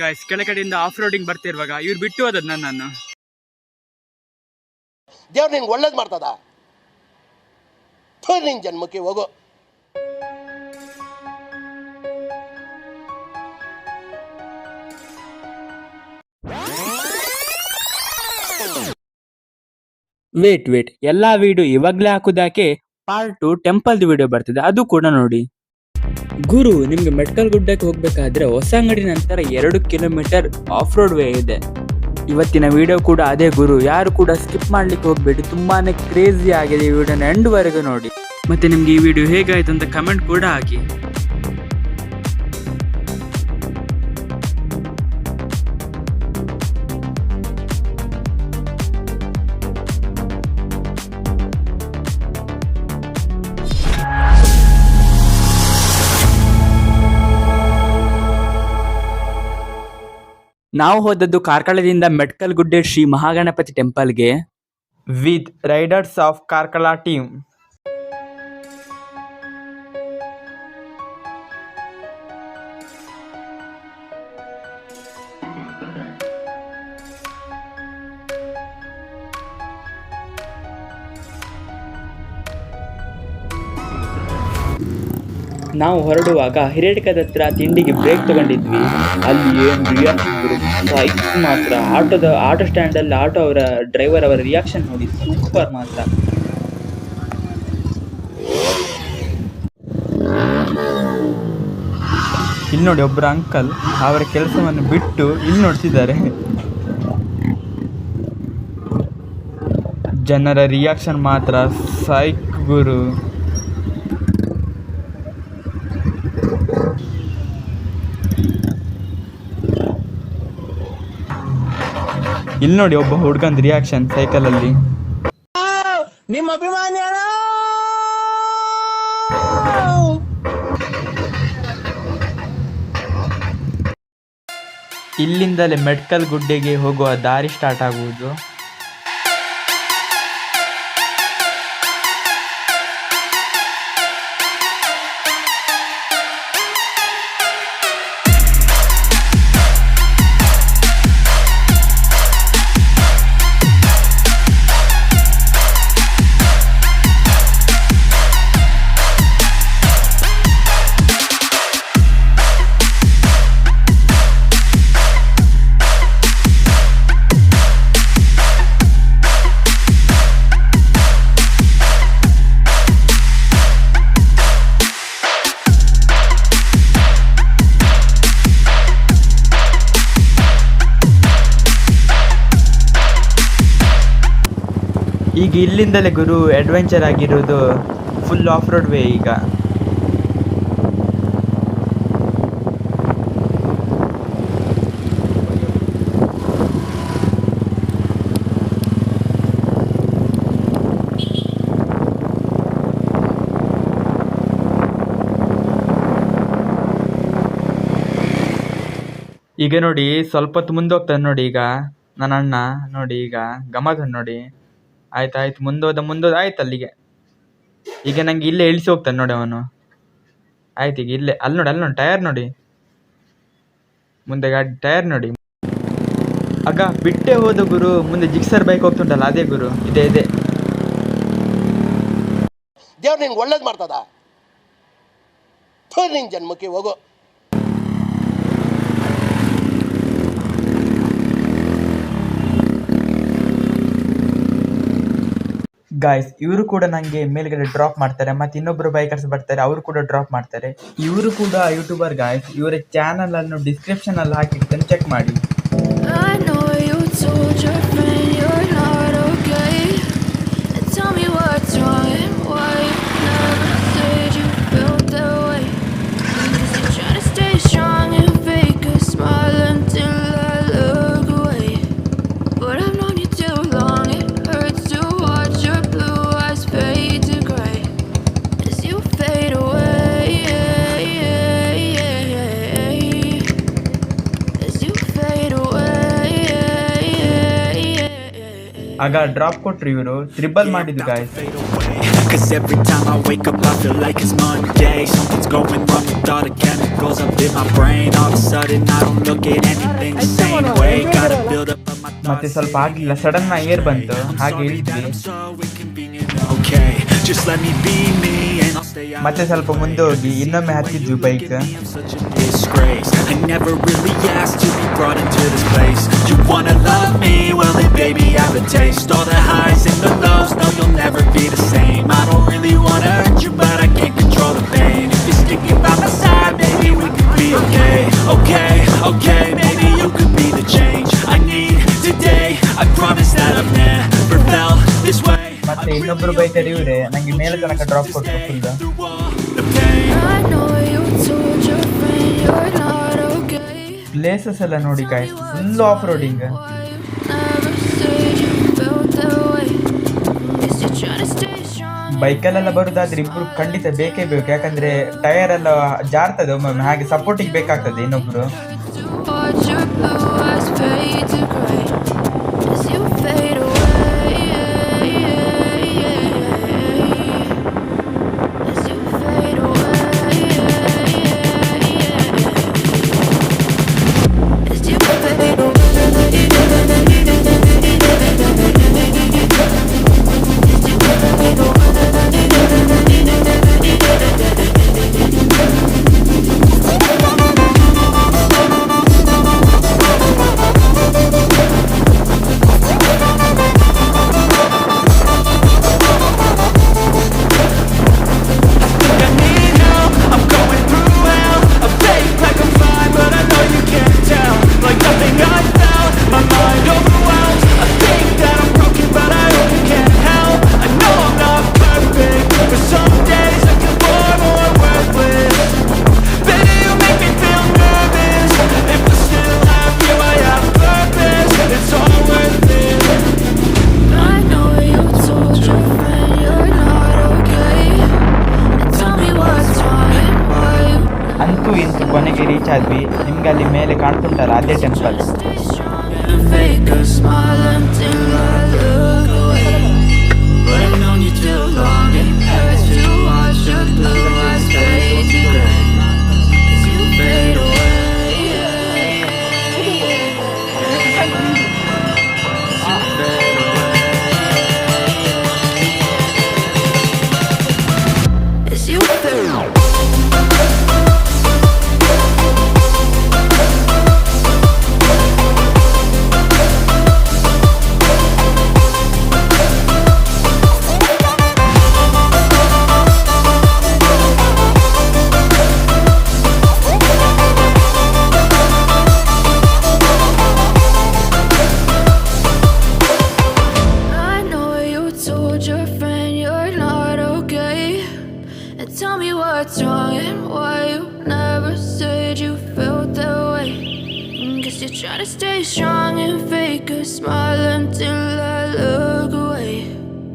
Guys ಕೆಳಗಡೆಯಿಂದ off roading ಬರ್ತಿರುವಾಗ ಇವ್ರು ಬಿಟ್ಟು ಹೋದದ್ ನನ್ನನ್ನು. ದೇವ್ರು ನಿನ್ಗೆ ಒಳ್ಳೇದು ಮಾಡ್ತದ, ನಿನ್ ಜನ್ಮಕ್ಕೆ ಹೋಗೋ. ವೇಟ್ ಎಲ್ಲಾ ವಿಡಿಯೋ ಇವಾಗ್ಲೇ ಹಾಕುದಾಕೆ ಪಾರ್ಟ್ 2 ಟೆಂಪಲ್ದು ವಿಡಿಯೋ ಬರ್ತಿದೆ, ಅದು ಕೂಡ ನೋಡಿ. ಗುರು, ನಿಮ್ಗೆ ಮೆಟ್ಕಲ್ ಗುಡ್ಡಕ್ಕೆ ಹೋಗ್ಬೇಕಾದ್ರೆ ಹೊಸಂಗಡಿ ನಂತರ 2 ಕಿಲೋಮೀಟರ್ ಆಫ್ ರೋಡ್ ವೇ ಇದೆ. ಇವತ್ತಿನ ವಿಡಿಯೋ ಕೂಡ ಅದೇ ಗುರು, ಯಾರು ಕೂಡ ಸ್ಕಿಪ್ ಮಾಡ್ಲಿಕ್ಕೆ ಹೋಗ್ಬೇಡಿ, ತುಂಬಾನೇ ಕ್ರೇಜಿ ಆಗಿದೆ ಈ ವಿಡಿಯೋನ ಎಂಡ್ ವರೆಗೂ ನೋಡಿ. ಮತ್ತೆ ನಿಮ್ಗೆ ಈ ವಿಡಿಯೋ ಹೇಗಾಯ್ತು ಅಂತ ಕಮೆಂಟ್ ಕೂಡ ಹಾಕಿ. ನಾವು ಹೋದದ್ದು ಕಾರ್ಕಳದಿಂದ ಮೆಟ್ಕಲ್ ಗುಡ್ಡೆ ಶ್ರೀ ಮಹಾಗಣಪತಿ ಟೆಂಪಲ್ಗೆ with Riders of Karkala team. ನಾವು ಹೊರಡುವಾಗ ಹಿರೇಡ್ಕದ ಹತ್ರ ತಿಂಡಿಗೆ ಬ್ರೇಕ್ ತಗೊಂಡಿದ್ವಿ. ಅಲ್ಲಿ ಏನು ರಿಯಾಕ್ಷನ್ ಮಾತ್ರ, ಆಟೋ ಸ್ಟ್ಯಾಂಡಲ್ಲಿ ಅವರ ಡ್ರೈವರ್ ಅವರ ರಿಯಾಕ್ಷನ್ ನೋಡಿ ಸೂಪರ್ ಮಾತ್ರ. ಇಲ್ಲಿ ನೋಡಿ ಒಬ್ಬರು ಅಂಕಲ್ ಅವರ ಕೆಲಸವನ್ನು ಬಿಟ್ಟು ಇಲ್ಲಿ ನೋಡ್ತಿದ್ದಾರೆ. ಜನರ ರಿಯಾಕ್ಷನ್ ಮಾತ್ರ ಸೈಕ್ ಗುರು. ಇಲ್ಲಿ ನೋಡಿ ಒಬ್ಬ ಹುಡ್ಗಂದ್ ರಿಯಾಕ್ಷನ್ ಸೈಕಲ್ ಅಲ್ಲಿ. ನಿಮ್ಮ ಅಭಿಮಾನಿ ಇಲ್ಲಿಂದಲೇ ಮೆಟ್ಕಲ್ ಗುಡ್ಡೆಗೆ ಹೋಗುವ ದಾರಿ ಸ್ಟಾರ್ಟ್ ಆಗುವುದು. ಈಗ ಇಲ್ಲಿಂದಲೇ ಗುರು ಅಡ್ವೆಂಚರ್ ಆಗಿರೋದು, ಫುಲ್ ಆಫ್ ರೋಡ್ ವೇ. ಈಗ ಈಗ ನೋಡಿ ಸ್ವಲ್ಪ ಹೊತ್ತು ಮುಂದೆ ಹೋಗ್ತಾನೆ ನೋಡಿ. ಈಗ ನನ್ನ ಅಣ್ಣ ನೋಡಿ, ಈಗ ಗಮನ ನೋಡಿ. ಆಯ್ತು ಮುಂದೋದ ಆಯ್ತು ಅಲ್ಲಿಗೆ. ಈಗ ನಂಗೆ ಇಲ್ಲೇ ಇಳಿಸಿ ಹೋಗ್ತಾನೆ ನೋಡಿ ಅವನು. ಆಯ್ತು ಈಗ ಇಲ್ಲೇ ಅಲ್ಲಿ ನೋಡಿ ಟೈರ್ ನೋಡಿ, ಮುಂದೆ ಗಾಡಿ ಟೈರ್ ನೋಡಿ. ಆಗ ಬಿಟ್ಟೆ ಹೋದ ಗುರು, ಮುಂದೆ ಜಿಕ್ಸರ್ ಬೈಕ್ ಹೋಗ್ತುಂಟಲ್ಲ ಅದೇ ಗುರು, ಇದೆ ದೇವ್ರು ನಿನ್ಗೆ ಒಳ್ಳೇದು ಮಾಡ್ತದ, ನಿನ್ ಜನ್ಮಕ್ಕೆ ಹೋಗೋ. ಗಾಯ್ಸ್, ಇವರು ಕೂಡ ನಂಗೆ ಮೇಲ್ಗಡೆ ಡ್ರಾಪ್ ಮಾಡ್ತಾರೆ, ಮತ್ತೆ ಇನ್ನೊಬ್ರು ಬೈಕರ್ಸ್ ಬರ್ತಾರೆ, ಅವರು ಕೂಡ ಡ್ರಾಪ್ ಮಾಡ್ತಾರೆ. ಇವರು ಕೂಡ ಯೂಟ್ಯೂಬರ್ ಗಾಯ್ಸ್. ಇವರ ಚಾನಲ್ ಅನ್ನು ಡಿಸ್ಕ್ರಿಪ್ಷನ್ ಅಲ್ಲಿ ಹಾಕಿರ್ತೇನೆ, ಚೆಕ್ ಮಾಡಿ. ಆಗ ಡ್ರಾಪ್ ಕೊಟ್ರು ಇವರು ತ್ರಿಬಲ್ ಮಾಡಿದ್ದು guys. Cause every time I wake up I feel like it's Monday. Something's going wrong with all the chemicals up in my brain. All of a sudden I don't look at anything the same way. Gotta build up of my ಮತ್ತೆ ಸ್ವಲ್ಪ ಆಗ್ಲಿಲ್ಲ, sudden air ಬಂತು, ಹಾಗೆ ಇಳಿದ್ವಿ. so inconvenient. Okay, just let me be me and I'll stay out. ಮತ್ತೆ ಸ್ವಲ್ಪ ಮುಂದೆ ಹೋಗಿ ಇನ್ನೊಮ್ಮೆ ಹತ್ತಿದ್ವಿ bike. I'm such a disgrace. I never really asked to be brought into this place. You wanna love me? Well then baby I have a taste. All the highs and the lows, no you'll never be the same. I don't really wanna hurt you but I can't control the pain. If you're sticking by my side, maybe we could be okay. Okay, okay, maybe you could be the change I need today. I promise that I've never felt this way. ಮತ್ತೆ ಇನ್ನೊಬ್ರು biker ಇವ್ರೆ ನಂಗೆ ಮೇಲೆ ತನಕ drop ಕೊಟ್ಟರು full. Places ಎಲ್ಲ ನೋಡಿ guys, full off roading. ಬೈಕಲ್ಲೆಲ್ಲ ಬರುದಾದ್ರೆ ಇಬ್ರು ಖಂಡಿತ ಬೇಕೇ ಬೇಕು, ಯಾಕಂದ್ರೆ ಟೈರ್ ಎಲ್ಲ ಜಾರ್ತದೆ ಒಮ್ಮೊಮ್ಮೆ, ಹಾಗೆ ಸಪೋರ್ಟಿಗೆ ಬೇಕಾಗ್ತದೆ ಇನ್ನೊಬ್ರು. ಅಂತೂ ಇಂತೂ ಕೊನೆಗೆ ರೀಚ್ ಆದ್ವಿ. ನಿಮ್ಗೆ ಅಲ್ಲಿ ಮೇಲೆ ಕಾಣ್ತುಂಟಲ್ಲ ಅದೇ temple. Tell me what's wrong and why you never said you felt that way. Guess you're trying to stay strong and fake a smile until I look away.